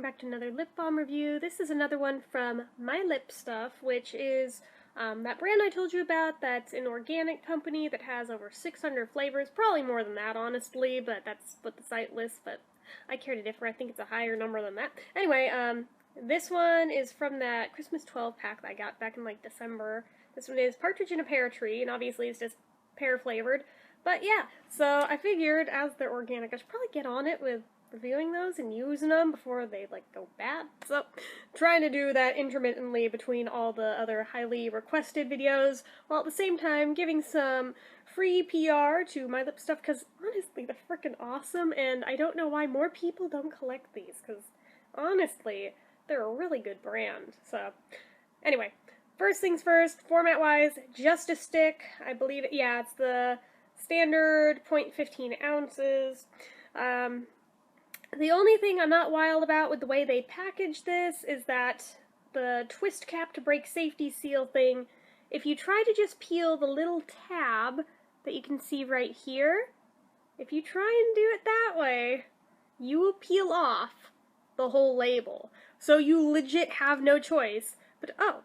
back to another lip balm review. This is another one from My Lip Stuff, which is that brand I told you about that's an organic company that has over 600 flavors. Probably more than that, honestly, but that's what the site lists, but I care to differ. I think it's a higher number than that. Anyway, this one is from that Christmas 12 pack that I got back in like December. This one is Partridge in a Pear Tree, and obviously it's just pear flavored. But yeah, so I figured as they're organic, I should probably get on it with reviewing those and using them before they like go bad. So trying to do that intermittently between all the other highly requested videos, while at the same time giving some free PR to My Lip Stuff, because honestly they're freaking awesome, and I don't know why more people don't collect these, because honestly they're a really good brand. So anyway, first things first, format wise, just a stick. I believe it, yeah, it's the standard 0.15 ounces. The only thing I'm not wild about with the way they package this is that the twist cap to break safety seal thing, if you try to just peel the little tab that you can see right here, if you try and do it that way, you will peel off the whole label. So you legit have no choice, but oh,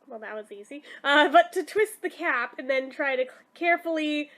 well that was easy, but to twist the cap and then try to carefully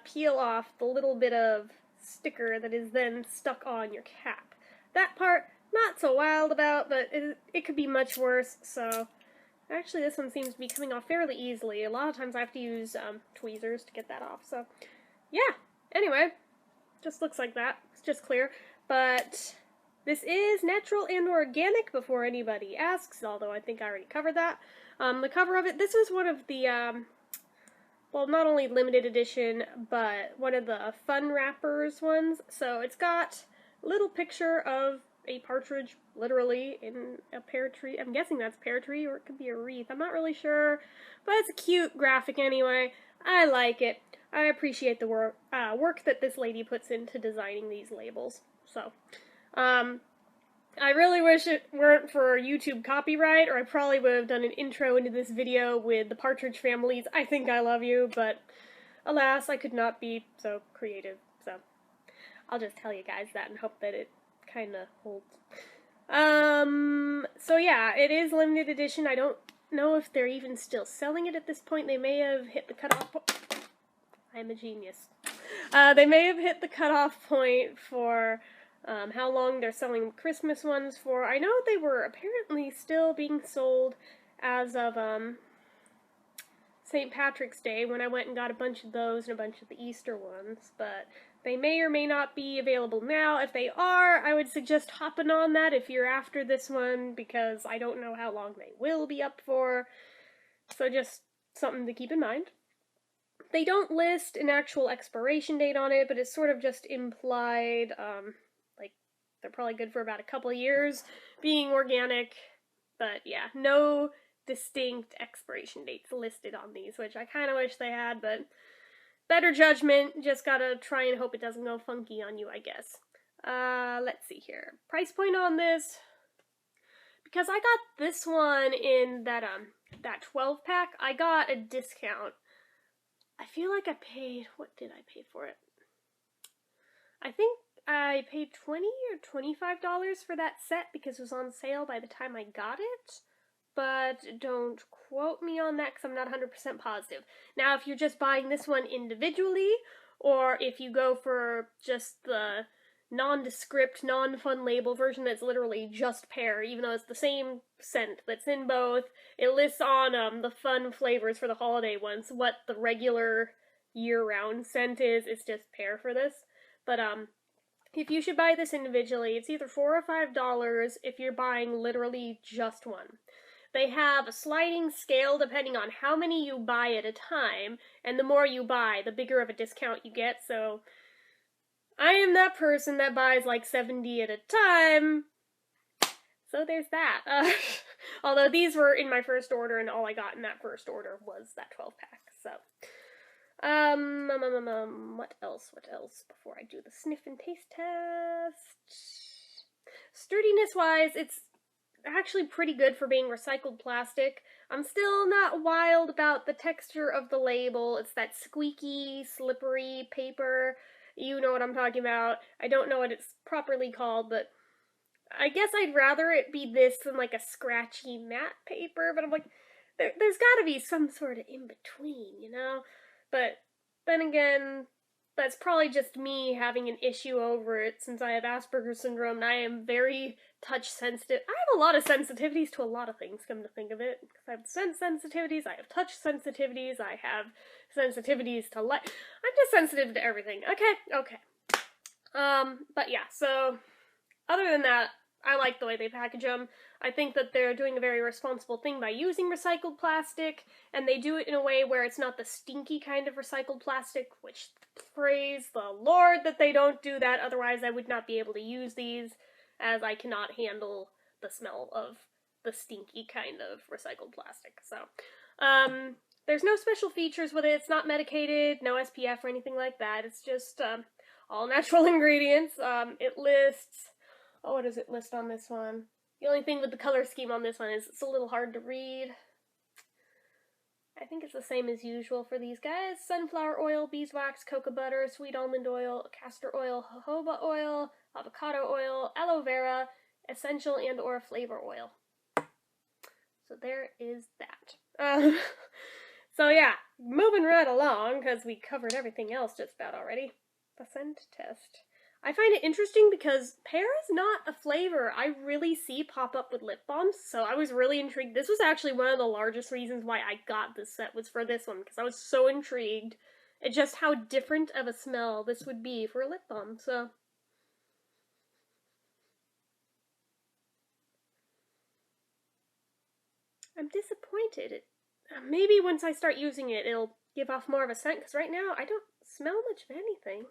peel off the little bit of sticker that is then stuck on your cap. That part, not so wild about, but it could be much worse, so actually this one seems to be coming off fairly easily. A lot of times I have to use tweezers to get that off, so yeah. Anyway, just looks like that. It's just clear, but this is natural and organic before anybody asks, although I think I already covered that. The cover of it, this is one of the well, not only limited edition, but one of the fun wrappers ones. So it's got a little picture of a partridge, literally, in a pear tree. I'm guessing that's pear tree, or it could be a wreath. I'm not really sure, but it's a cute graphic anyway. I like it. I appreciate the work that this lady puts into designing these labels. So, I really wish it weren't for YouTube copyright, or I probably would have done an intro into this video with the Partridge family's I Think I Love You, but alas, I could not be so creative, so I'll just tell you guys that and hope that it kinda holds. So yeah, it is limited edition. I don't know if they're even still selling it at this point. They may have hit the cutoff point. I'm a genius. They may have hit the cutoff point for how long they're selling Christmas ones for. I know they were apparently still being sold as of St. Patrick's Day when I went and got a bunch of those and a bunch of the Easter ones, but they may or may not be available now. If they are, I would suggest hopping on that if you're after this one, because I don't know how long they will be up for, so just something to keep in mind. They don't list an actual expiration date on it, but it's sort of just implied, like, they're probably good for about a couple of years, being organic, but yeah, no distinct expiration dates listed on these, which I kind of wish they had, but better judgment, just gotta try and hope it doesn't go funky on you, I guess. Let's see here. Price point on this, because I got this one in that 12 pack, I got a discount. I feel like I paid, what did I pay for it? I think I paid $20 or $25 for that set because it was on sale by the time I got it, but don't quote me on that because I'm not 100% positive. Now, if you're just buying this one individually, or if you go for just the nondescript, non-fun label version that's literally just pear, even though it's the same scent that's in both, it lists on the fun flavors for the holiday ones what the regular year-round scent is. It's just pear for this. But if you should buy this individually, it's either $4 or $5 if you're buying literally just one. They have a sliding scale depending on how many you buy at a time, and the more you buy, the bigger of a discount you get, so I am that person that buys like 70 at a time, so there's that. Although these were in my first order, and all I got in that first order was that 12 pack, so. What else before I do the sniff and taste test? Sturdiness-wise, it's actually pretty good for being recycled plastic. I'm still not wild about the texture of the label. It's that squeaky, slippery paper. You know what I'm talking about. I don't know what it's properly called, but I guess I'd rather it be this than like a scratchy matte paper, but I'm like, there's gotta be some sort of in between, you know? But then again, that's probably just me having an issue over it since I have Asperger's syndrome and I am very touch sensitive. I have a lot of sensitivities to a lot of things, come to think of it. I have scent sensitivities, I have touch sensitivities, I have sensitivities to light. I'm just sensitive to everything. Okay. But yeah, so other than that, I like the way they package them. I think that they're doing a very responsible thing by using recycled plastic, and they do it in a way where it's not the stinky kind of recycled plastic, which, praise the Lord that they don't do that, otherwise I would not be able to use these, as I cannot handle the smell of the stinky kind of recycled plastic. So, there's no special features with it, it's not medicated, no SPF or anything like that, it's just, all natural ingredients. It lists, oh, what does it list on this one? The only thing with the color scheme on this one is it's a little hard to read. I think it's the same as usual for these guys. Sunflower oil, beeswax, cocoa butter, sweet almond oil, castor oil, jojoba oil, avocado oil, aloe vera, essential and or flavor oil. So there is that. So yeah, moving right along, because we covered everything else just about already. The scent test. I find it interesting because pear is not a flavor I really see pop up with lip balms, so I was really intrigued. This was actually one of the largest reasons why I got this set, was for this one, because I was so intrigued at just how different of a smell this would be for a lip balm, so. I'm disappointed. Maybe once I start using it, it'll give off more of a scent, because right now I don't smell much of anything.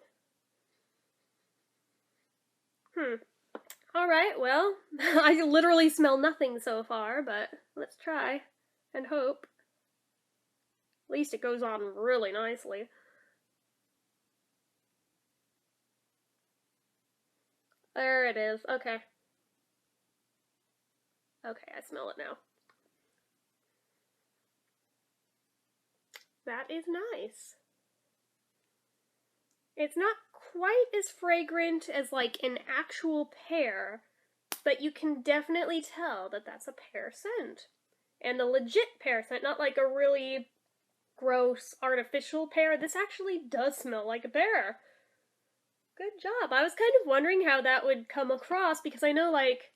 Alright, well, I literally smell nothing so far, but let's try and hope. At least it goes on really nicely. There it is. Okay. Okay, I smell it now. That is nice. It's not quite as fragrant as like an actual pear, but you can definitely tell that that's a pear scent. And a legit pear scent, not like a really gross artificial pear. This actually does smell like a pear. Good job. I was kind of wondering how that would come across because I know like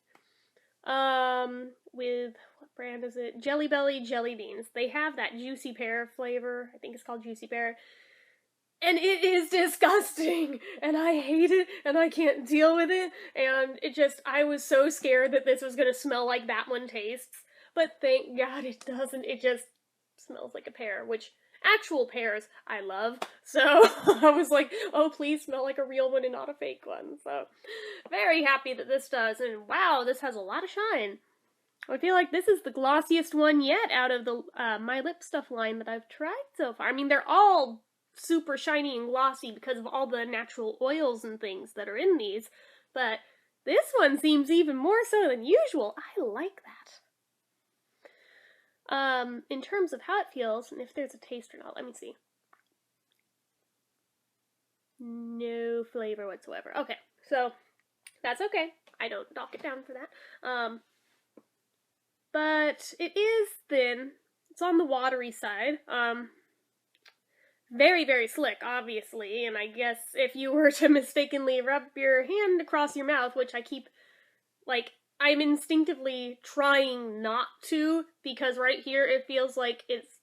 with what brand is it? Jelly Belly jelly beans. They have that juicy pear flavor. I think it's called juicy pear. And it is disgusting, and I hate it, and I can't deal with it, and it just, I was so scared that this was gonna smell like that one tastes, but thank God it doesn't, it just smells like a pear, which, actual pears, I love, so I was like, oh please smell like a real one and not a fake one, so very happy that this does, and wow, this has a lot of shine. I feel like this is the glossiest one yet out of the My Lip Stuff line that I've tried so far. I mean, they're all super shiny and glossy because of all the natural oils and things that are in these, but this one seems even more so than usual. I like that. In terms of how it feels, and if there's a taste or not, let me see. No flavor whatsoever. Okay, so that's okay. I don't dock it down for that. But it is thin. It's on the watery side. Very, very slick, obviously, and I guess if you were to mistakenly rub your hand across your mouth, which I keep, like, I'm instinctively trying not to, because right here it feels like it's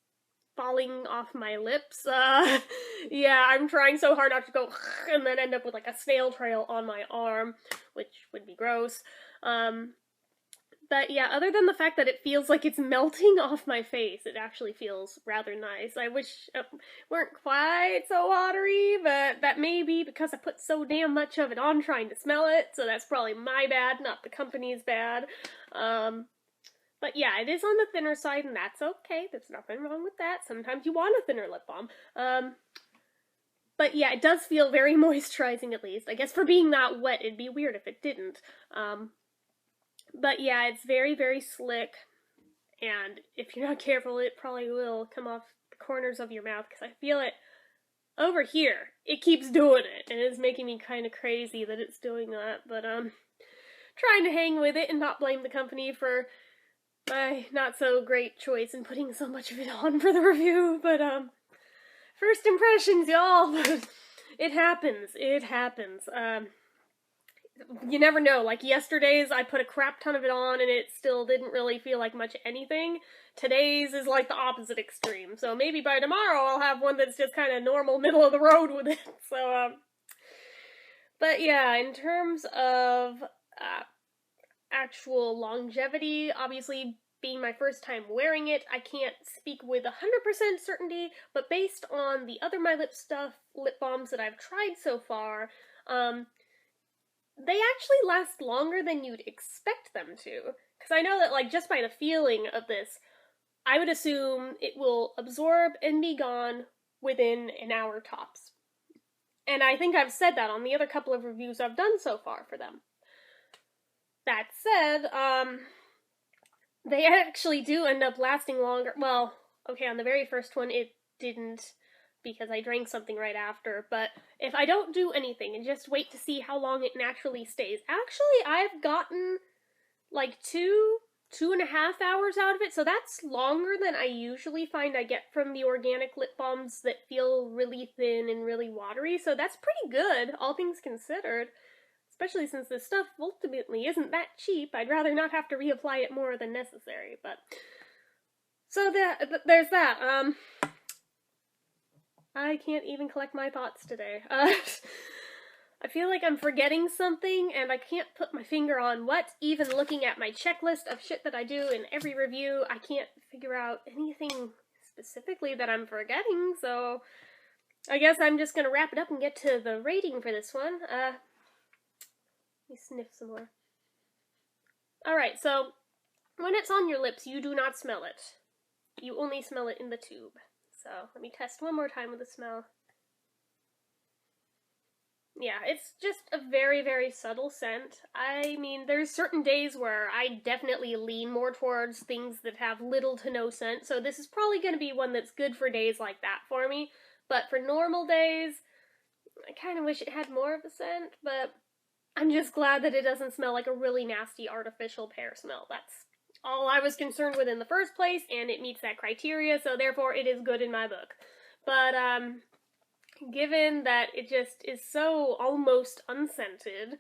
falling off my lips. Yeah, I'm trying so hard not to go and then end up with, like, a snail trail on my arm, which would be gross. But yeah, other than the fact that it feels like it's melting off my face, it actually feels rather nice. I wish it weren't quite so watery, but that may be because I put so damn much of it on trying to smell it, so that's probably my bad, not the company's bad. But yeah, it is on the thinner side, and that's okay. There's nothing wrong with that. Sometimes you want a thinner lip balm. But yeah, it does feel very moisturizing at least. I guess for being that wet, it'd be weird if it didn't. But yeah, it's very, very slick, and if you're not careful, it probably will come off the corners of your mouth, because I feel it over here. It keeps doing it, and it's making me kind of crazy that it's doing that, but, trying to hang with it and not blame the company for my not so great choice in putting so much of it on for the review, but first impressions, y'all. It happens. It happens. You never know. Like yesterday's, I put a crap ton of it on and it still didn't really feel like much anything. Today's is like the opposite extreme. So maybe by tomorrow I'll have one that's just kind of normal, middle of the road with it. So, but yeah, in terms of actual longevity, obviously being my first time wearing it, I can't speak with 100% certainty, but based on the other My Lip Stuff lip balms that I've tried so far, they actually last longer than you'd expect them to. Because I know that, like, just by the feeling of this, I would assume it will absorb and be gone within an hour tops. And I think I've said that on the other couple of reviews I've done so far for them. That said, they actually do end up lasting longer. Well, okay, on the very first one it didn't, because I drank something right after, but if I don't do anything and just wait to see how long it naturally stays, actually I've gotten like 2.5 hours out of it, so that's longer than I usually find I get from the organic lip balms that feel really thin and really watery, so that's pretty good, all things considered. Especially since this stuff ultimately isn't that cheap. I'd rather not have to reapply it more than necessary, but... So there's that. I can't even collect my thoughts today. I feel like I'm forgetting something, and I can't put my finger on what. Even looking at my checklist of shit that I do in every review, I can't figure out anything specifically that I'm forgetting, so... I guess I'm just gonna wrap it up and get to the rating for this one. Let me sniff some more. Alright, so when it's on your lips, you do not smell it. You only smell it in the tube. So let me test one more time with the smell. Yeah, it's just a very, very subtle scent. I mean, there's certain days where I definitely lean more towards things that have little to no scent, so this is probably going to be one that's good for days like that for me. But for normal days, I kind of wish it had more of a scent, but I'm just glad that it doesn't smell like a really nasty artificial pear smell. That's all I was concerned with in the first place, and it meets that criteria, so therefore it is good in my book. But, given that it just is so almost unscented,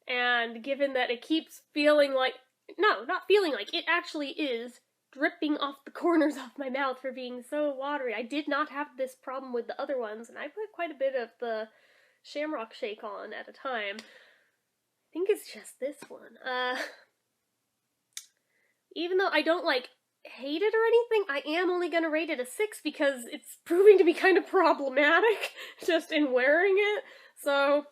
and given that it keeps feeling like, no, not feeling like, it actually is dripping off the corners of my mouth for being so watery. I did not have this problem with the other ones, and I put quite a bit of the Shamrock Shake on at a time. I think it's just this one. Even though I don't, like, hate it or anything, I am only gonna rate it a 6 because it's proving to be kind of problematic just in wearing it. So,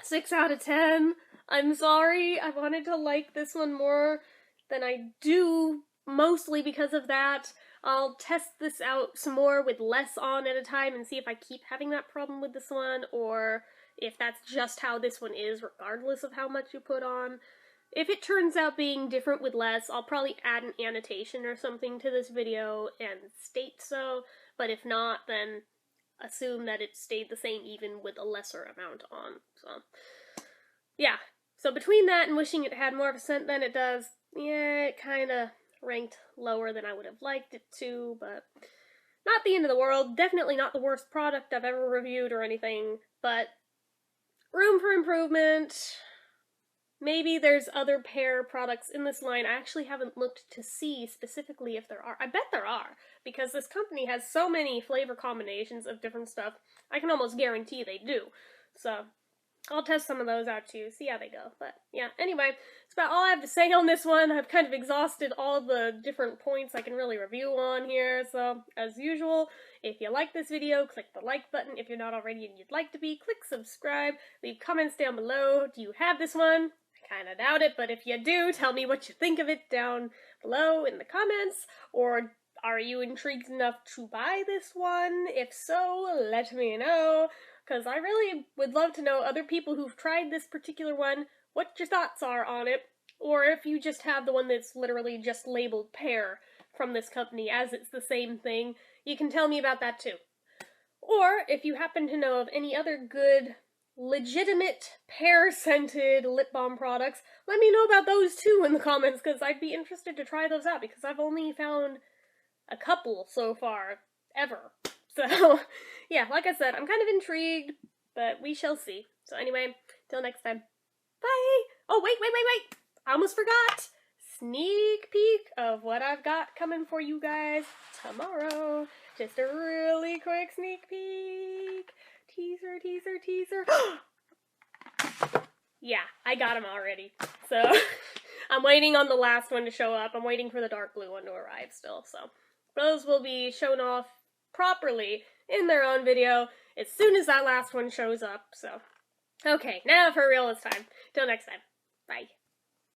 6 out of 10. I'm sorry, I wanted to like this one more than I do, mostly because of that. I'll test this out some more with less on at a time and see if I keep having that problem with this one, or if that's just how this one is, regardless of how much you put on. If it turns out being different with less, I'll probably add an annotation or something to this video and state so, but if not, then assume that it stayed the same even with a lesser amount on. So, yeah. So between that and wishing it had more of a scent than it does, yeah, it kinda ranked lower than I would have liked it to, but not the end of the world. Definitely not the worst product I've ever reviewed or anything, but room for improvement. Maybe there's other pear products in this line. I actually haven't looked to see specifically if there are. I bet there are, because this company has so many flavor combinations of different stuff. I can almost guarantee they do. So, I'll test some of those out too, see how they go. But, yeah, anyway, that's about all I have to say on this one. I've kind of exhausted all the different points I can really review on here. So, as usual, if you like this video, click the like button. If you're not already and you'd like to be, click subscribe. Leave comments down below. Do you have this one? I kinda doubt it, but if you do, tell me what you think of it down below in the comments. Or are you intrigued enough to buy this one? If so, let me know, because I really would love to know other people who've tried this particular one, what your thoughts are on it, or if you just have the one that's literally just labeled pear from this company as it's the same thing, you can tell me about that too. Or if you happen to know of any other good legitimate pear-scented lip balm products, let me know about those too in the comments, because I'd be interested to try those out, because I've only found a couple so far, ever. So, yeah, like I said, I'm kind of intrigued, but we shall see. So anyway, till next time, bye! Oh, wait! I almost forgot! Sneak peek of what I've got coming for you guys tomorrow. Just a really quick sneak peek. Teaser. Yeah, I got them already. So, I'm waiting on the last one to show up. I'm waiting for the dark blue one to arrive still, so. Those will be shown off properly in their own video as soon as that last one shows up, so. Okay, now for real it's time. Till next time. Bye.